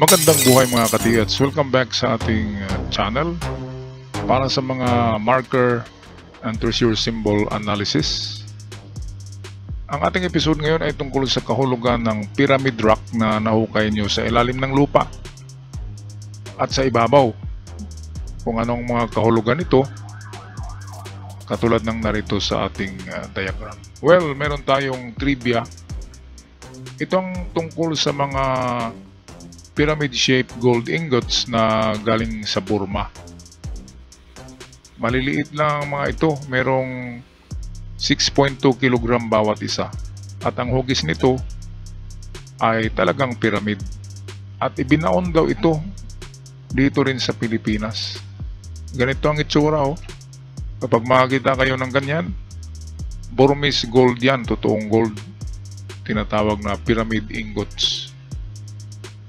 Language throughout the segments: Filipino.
Magandang buhay mga katiyats. Welcome back sa ating channel para sa mga marker and treasure symbol analysis. Ang ating episode ngayon ay tungkol sa kahulugan ng pyramid rock na nahukay nyo sa ilalim ng lupa at sa ibabaw. Kung anong mga kahulugan ito, katulad ng narito sa ating diagram. Well, meron tayong trivia. Itong tungkol sa mga pyramid-shaped gold ingots na galing sa Burma. Maliliit lang ang mga ito, merong 6.2 kg bawat isa. At ang hugis nito ay talagang pyramid. At ibinaon daw ito dito rin sa Pilipinas. Ganito ang itsura oh. Kapag makakita kayo ng ganyan, Burmese gold yan, totoong gold. Tinatawag na pyramid ingots.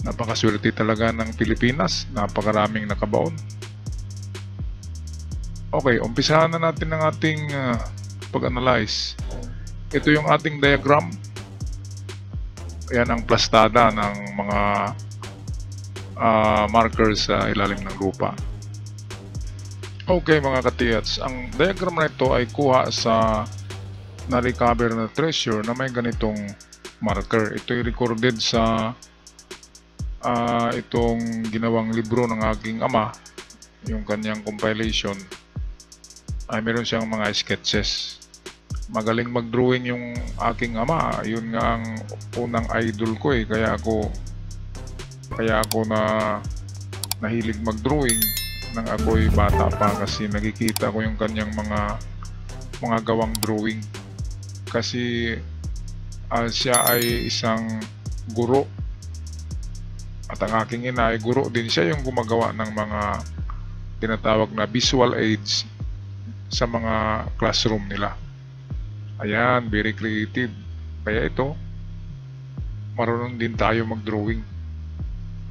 Napakaswerte talaga ng Pilipinas, napakaraming nakabaon. Okay, umpisahan na natin ang ating pag-analyze. Ito yung ating diagram. Ayan ang plastada ng mga markers sa ilalim ng lupa. Okay mga katiyats, ang diagram na ito ay kuha sa na-recover na treasure na may ganitong marker. Ito ay recorded sa itong ginawang libro ng aking ama, yung kanyang compilation, ay meron siyang mga sketches. Magaling mag-drawing yung aking ama, yun nga ang unang idol ko eh, kaya ako na nahilig mag-drawing nang ako'y bata pa, kasi nakikita ko yung kanyang mga gawang drawing. Kasi siya ay isang guro. At ang aking ina ay guro din, siya yung gumagawa ng mga tinatawag na visual aids sa mga classroom nila. Ayan, very creative. Kaya ito, marunong din tayo mag-drawing.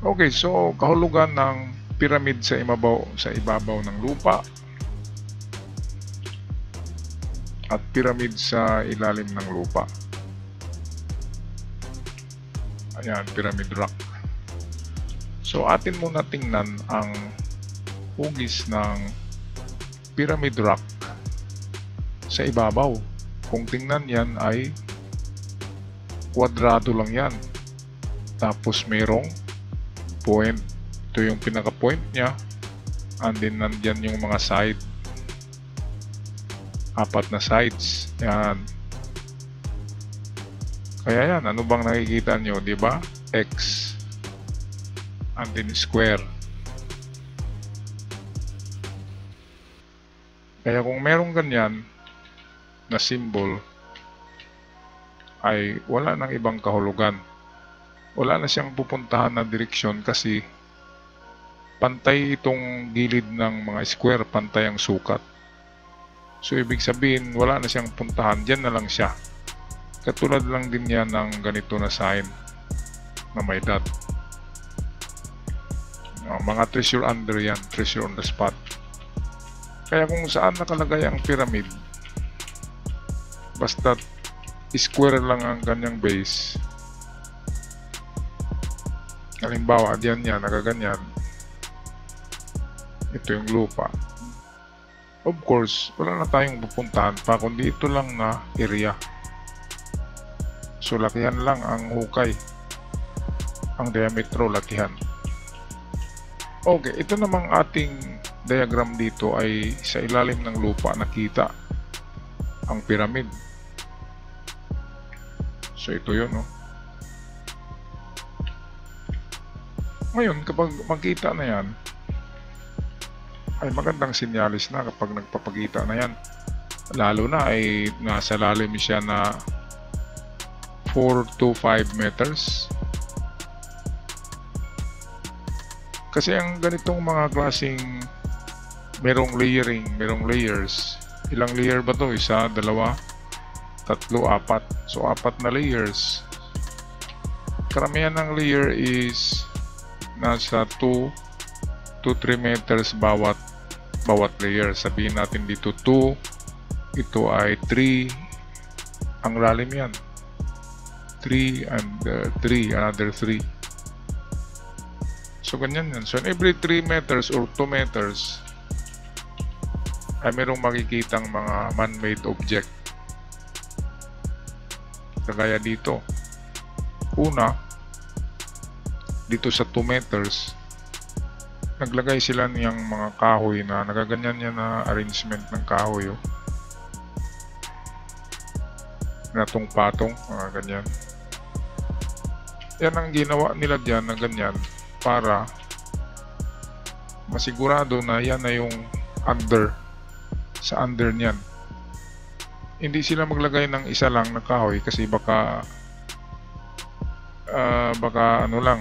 Okay, so kahulugan ng pyramid sa ibabaw ng lupa at pyramid sa ilalim ng lupa. Ayan, pyramid rock. So atin muna tingnan ang hugis ng pyramid rock sa ibabaw. Kung tingnan yan ay kwadrado lang yan. Tapos mayroong point. Ito yung pinaka-point niya. And then nandyan yung mga side. 4 na sides. Yan. Kaya yan, ano bang nakikita nyo, di ba? X. And then square. Kaya kung merong ganyan na symbol, ay wala nang ibang kahulugan. Wala na siyang pupuntahan na direksyon kasi pantay itong gilid ng mga square, pantay ang sukat. So ibig sabihin, wala na siyang puntahan, dyan na lang siya. Katulad lang din yan ng ganito na sign na may dot. Mga treasure under yan, treasure on the spot. Kaya kung saan nakalagay ang pyramid, basta square lang ang kanyang base. Halimbawa, diyan yan, nakaganyan. Ito yung lupa. Of course, wala na tayong pupuntahan pa, kundi ito lang na area. So, lakihan lang ang hukay. Ang diametro, lakihan. Okay, ito namang ating diagram dito ay sa ilalim ng lupa nakita ang pyramid. So ito yun, no? Ngayon, kapag magkita na yan, ay magandang sinyalis na kapag nagpapakita na yan. Lalo na ay nasa lalim siya na 4 to 5 meters. Kasi ang ganitong mga klaseng merong layering, merong layers. Ilang layer ba to? 1, 2, 3, 4. So 4 na layers. Karamihan ng layer is nasa 2 to 3 meters bawat layer. Sabihin natin dito 2, ito ay 3. Ang lalim yan. 3 and 3, another 3. So, ganyan yan. So, every 3 meters or 2 meters, ay merong makikitang mga man-made object. Kagaya dito. Una, dito sa 2 meters, naglagay sila niyang mga kahoy na nagaganyan yan na arrangement ng kahoy. Oh. Natong-patong, mga ganyan. Yan ang ginawa nila dyan na ganyan para masigurado na yan na yung under. Sa under niyan. Hindi sila maglagay ng isa lang na kahoy kasi baka ano lang,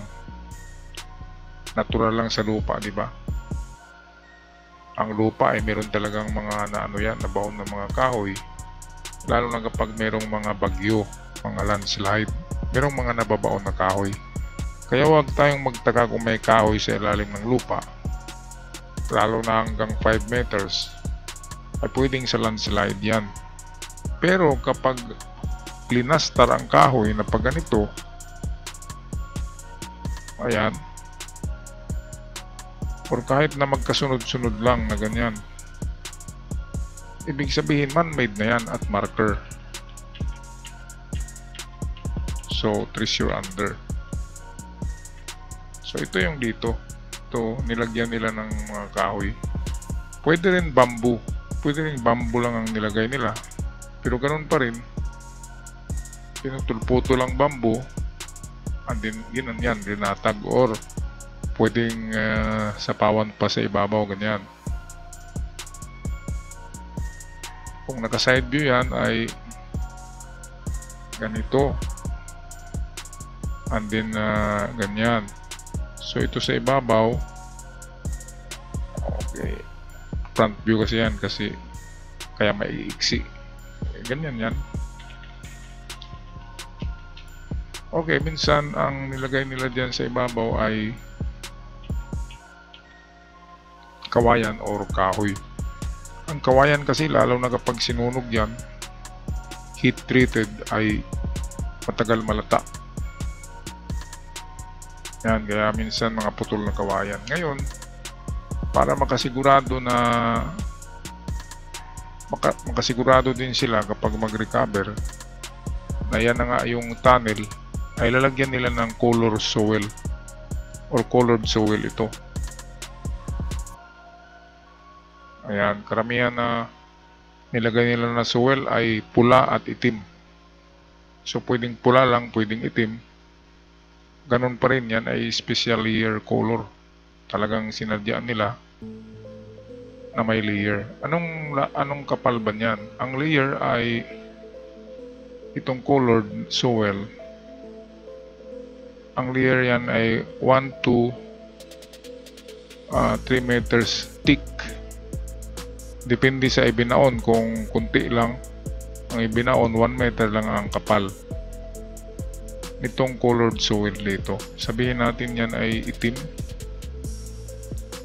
natural lang sa lupa, di ba? Ang lupa ay meron talagang mga nabaon ng mga kahoy, lalo na kapag merong mga bagyo, mga landslide, merong mga nababaon na kahoy. Kaya huwag tayong magtaka kung may kahoy sa ilalim ng lupa, lalo na hanggang 5 meters. Ay pwedeng sa landslide yan. Pero kapag linastar ang kahoy na pag ganito, ayan, or kahit na magkasunod-sunod lang na ganyan, ibig sabihin man-made na yan at marker. So, treasure under. So, ito yung dito. Ito, nilagyan nila ng mga kahoy. Pwede rin bamboo. Pwede rin bamboo lang ang nilagay nila. Pero ganun pa rin. Pinutulputo lang bamboo. And then, yan, rinatag. Or, pwedeng sapawan pa sa ibabaw, ganyan. Kung naka-side view yan, ay ganito. And then, ganyan. So, ito sa ibabaw. Okay. Front view kasi yan kasi kaya maiiksi. Ganyan yan. Okay, minsan ang nilagay nila dyan sa ibabaw ay kawayan or kahoy. Ang kawayan kasi lalo na kapag sinunog yan, heat treated, ay matagal malata. Yan, kaya minsan mga putol na kawayan. Ngayon, para makasigurado na makasigurado din sila kapag mag-recover na yan na nga yung tunnel, ay lalagyan nila ng color soil or colored soil ito. Ayan, karamihan na nilagay nila na soil ay pula at itim. So pwedeng pula lang, pwedeng itim. Ganun pa rin, yan ay special layer color. Talagang sinadyaan nila na may layer. Anong kapal ba niyan? Ang layer ay itong colored soil. Ang layer yan ay 1 to 3 meters thick. Depende sa ibinaon. Kung kunti lang ang ibinaon, 1 meter lang ang kapal nitong colored soil dito. Sabihin natin yan ay itim.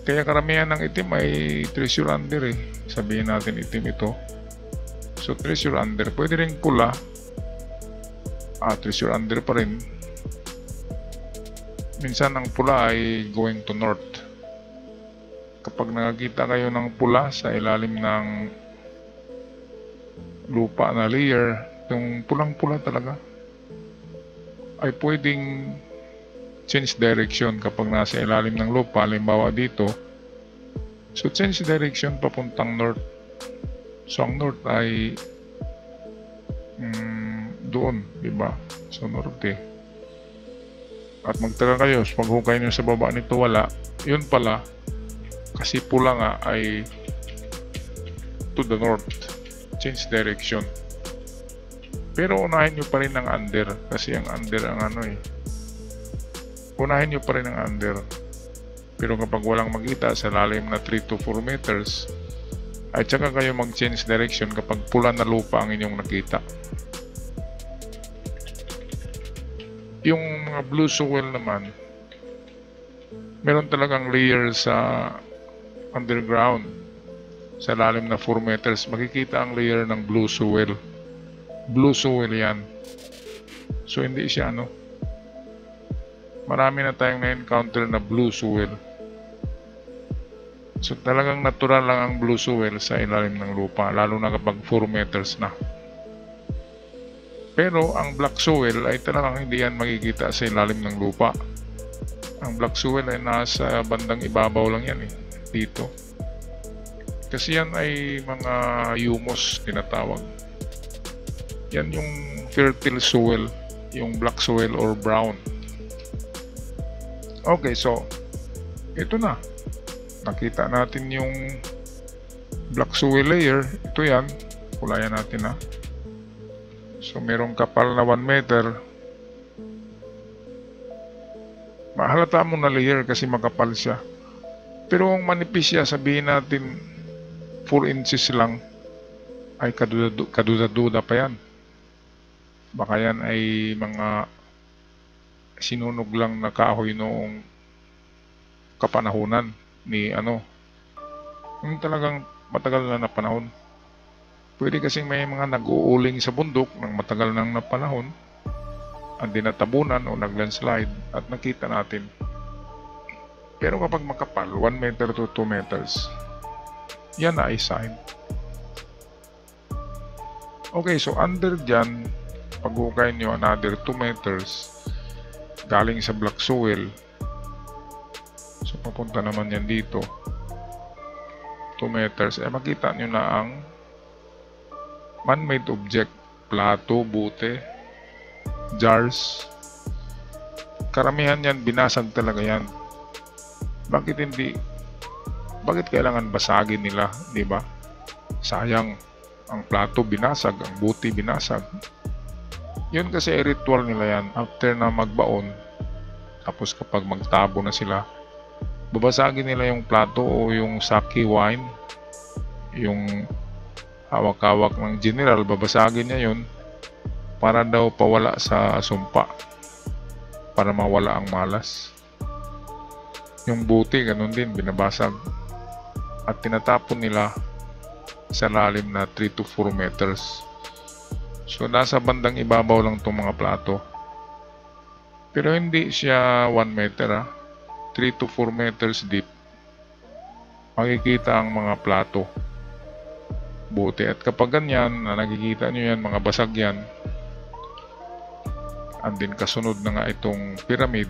Kaya karamihan ng itim ay treasure under eh. Sabihin natin itim ito. So treasure under. Pwede rin pula. Treasure under pa rin. Minsan ang pula ay going to north. Kapag nakakita kayo ng pula sa ilalim ng lupa na layer, yung pulang-pula talaga, ay pwedeng change direction kapag nasa ilalim ng lupa. Halimbawa dito, so change direction papuntang north. So ang north ay doon, diba? So norte. At magtaka kayo, pag hukay nyo sa baba nito wala, yun pala kasi pula nga ay to the north, change direction. Pero unahin nyo pa rin ang under kasi ang under ang unahin nyo pa rin ang under. Pero kapag walang makita sa lalim na 3 to 4 meters, ay tsaka kayo mag-change direction kapag pula na lupa ang inyong nakita. Yung mga blue soil naman, meron talagang layer sa underground. Sa lalim na 4 meters, makikita ang layer ng blue soil. Blue soil yan. So hindi siya marami na tayong na-encounter na blue soil. So talagang natural lang ang blue soil sa ilalim ng lupa, lalo na kapag 4 meters na. Pero ang black soil ay talagang hindi yan makikita sa ilalim ng lupa. Ang black soil ay nasa bandang ibabaw lang yan dito. Kasi yan ay mga humus tinatawag. Yan yung fertile soil, yung black soil or brown. Okay, so ito na. Nakita natin yung black soil layer. Ito yan. Kulayan natin So merong kapal na 1 meter. Mahalata mo na layer kasi makapal siya. Pero kung manipis siya, sabihin natin 4 inches lang, ay kaduda-duda pa yan. Baka yan ay mga sinunog lang na kahoy noong kapanahunan ni yung talagang matagal na panahon. Pwede kasing may mga nag-uuling sa bundok ng matagal nang na panahon, ang dinatabunan o nag-landslide at nakita natin. Pero kapag makapal, 1 meter to 2 meters, yan na ay sign. Okay, so under dyan, pag-hukay nyo another 2 meters galing sa black soil. So papunta naman yan dito 2 meters, makita nyo na ang man-made object, plato, bote, jars. Karamihan yan binasag talaga yan. Bakit kailangan basagin nila, di ba? Sayang, ang plato binasag, ang bote binasag. Yun kasi ay ritual nila yan. After na magbaon, tapos kapag magtabo na sila, babasagin nila yung plato o yung sake wine, yung hawak-hawak ng general, babasagin niya yun para daw pawala sa sumpa, para mawala ang malas. Yung buti, ganun din, binabasag at tinatapon nila sa lalim na 3 to 4 meters. So nasa bandang ibabaw lang itong mga plato, pero hindi siya 1 meter 3 to 4 meters deep. Makikita ang mga plato, bote, at kapag ganyan na nakikita nyo yan, mga basag yan, and then kasunod na nga itong pyramid.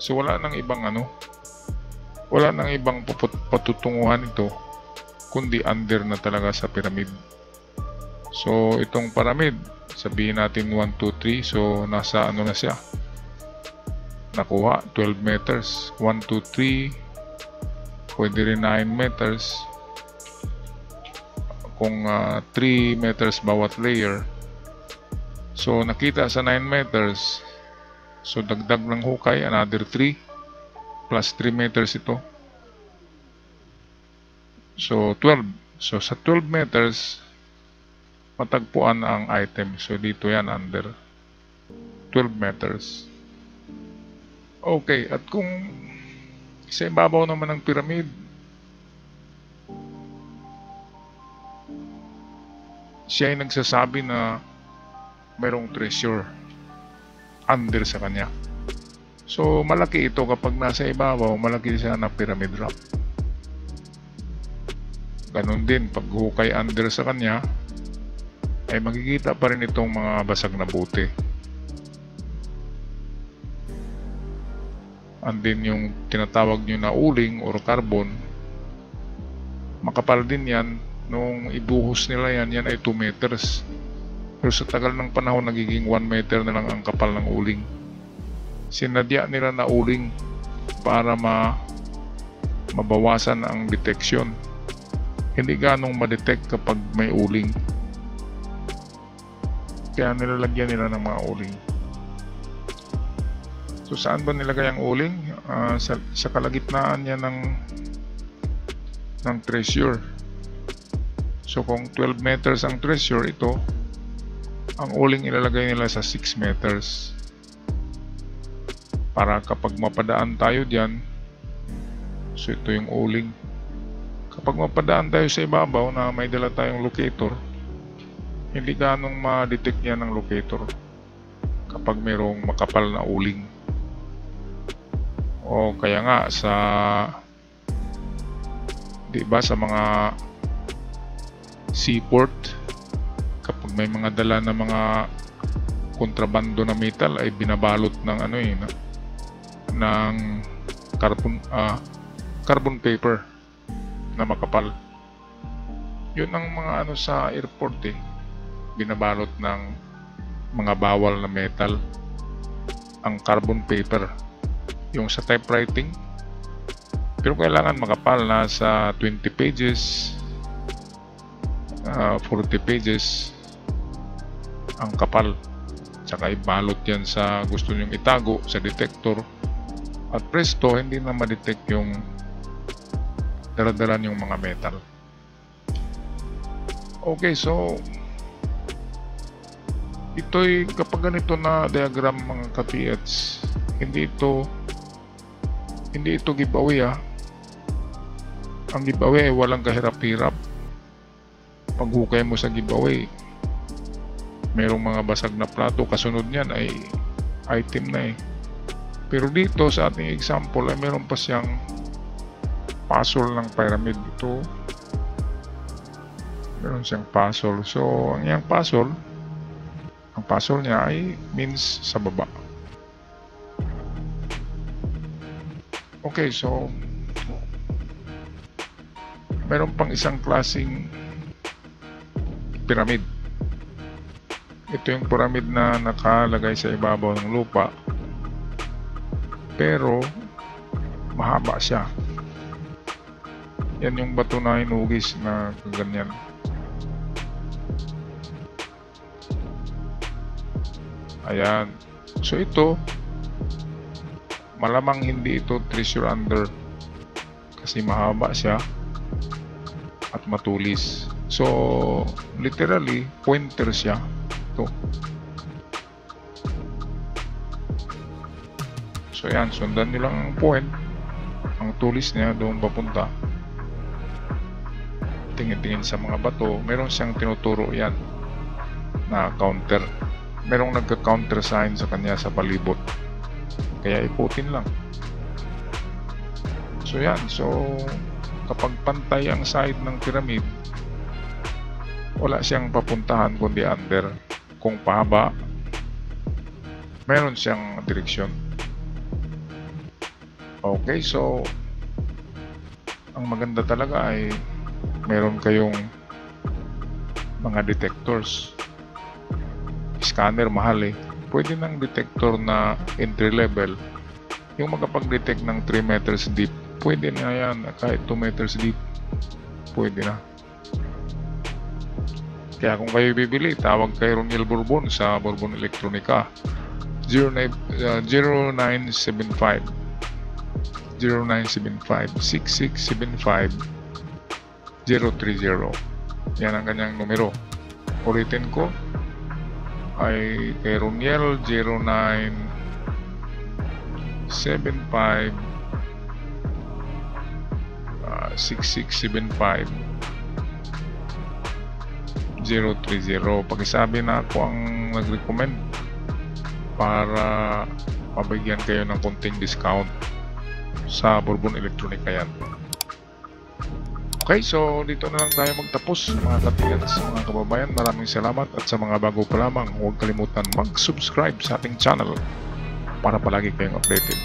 So wala nang ibang wala nang ibang patutunguhan ito kundi under na talaga sa pyramid. So itong pyramid, sabihin natin 1, 2, 3, so nasa na siya, nakuha 12 meters, 1, 2, 3, pwede rin 9 meters kung 3 meters bawat layer. So nakita sa 9 meters, so dagdag ng hukay another 3 plus 3 meters ito, so 12. So sa 12 meters matagpuan ang item. So dito yan under 12 meters. Okay, at kung sa ibabaw naman ng pyramid, siya ay nagsasabi na mayroong treasure under sa kanya. So malaki ito kapag nasa ibabaw, malaki siya na pyramid rock. Ganon din pag hukay under sa kanya, ay makikita pa rin itong mga basag na bote. And then yung tinatawag nyo na uling or carbon, makapal din yan. Nung ibuhos nila yan ay 2 meters. Pero sa tagal ng panahon, nagiging 1 meter na lang ang kapal ng uling. Sinadya nila na uling para mabawasan ang detection. Hindi ganong ma-detect kapag may uling, kaya nilalagyan nila ng mga uling. So saan ba nilagay ang uling? Sa kalagitnaan niya ng treasure. So kung 12 meters ang treasure, ito ang uling ilalagay nila sa 6 meters para kapag mapadaan tayo dyan, so ito yung uling. Kapag mapadaan tayo sa ibabaw na may dala tayong locator, hindi ganong ma-detect yan ng locator kapag mayroong makapal na uling. O kaya nga sa, di ba, sa mga seaport, kapag may mga dala na mga kontrabando na metal ay binabalot ng ng carbon paper na makapal. Yun ang mga sa airport binabalot ng mga bawal na metal, ang carbon paper. Yung sa typewriting, pero kailangan makapal, nasa 20 pages, 40 pages ang kapal. Tsaka ibalot yan sa gusto nyong itago sa detector, at presto, hindi na ma-detect yung daradaran yung mga metal. Okay, so ito'y kapag ganito na diagram mga ka-PH, hindi ito giveaway. Ang giveaway ay walang kahirap-hirap. Pag hukay mo sa giveaway, merong mga basag na plato, kasunod niyan ay item na Pero dito sa ating example ay meron pa siyang puzzle ng pyramid. Ito, meron siyang puzzle. So ang puzzle niya ay means sa baba. Okay, so meron pang isang klaseng pyramid. Ito yung pyramid na nakalagay sa ibabaw ng lupa, pero mahaba siya. Yan yung bato na hinugis na ganyan. Ayan. So ito, malamang hindi ito treasure under kasi mahaba siya at matulis. So literally pointer siya. Ito. So yan, sundan nyo lang ang point, ang tulis niya doon papunta. Tingin-tingin sa mga bato, meron siyang tinuturo yan na counter. Merong nagka-counter sign sa kanya sa palibot, kaya iputin lang. So yan, so kapag pantay ang side ng pyramid, wala siyang papuntahan kundi under. Kung pahaba, meron siyang direksyon. Okay, so ang maganda talaga ay meron kayong mga detectors. Scanner mahal Pwede ng detector na entry level, yung makapag-detect ng 3 meters deep. Pwede na yan, kahit 2 meters deep pwede na. Kaya kung kayo bibili, tawag kay Roniel Bourbon sa Bourbon Electronica. 0975 6675 030. Yan ang kanyang numero. Ulitin ko, ay kay Roniel 0975 6675 030. Pakisabi na ako ang nag-recommend para mabigyan kayo ng konting discount sa Bourbon Electronica yan. Okay, so dito na lang tayo magtapos mga ka-PH, mga kababayan. Maraming salamat, at sa mga bago pa lamang, huwag kalimutan mag-subscribe sa ating channel para palagi kayong updated.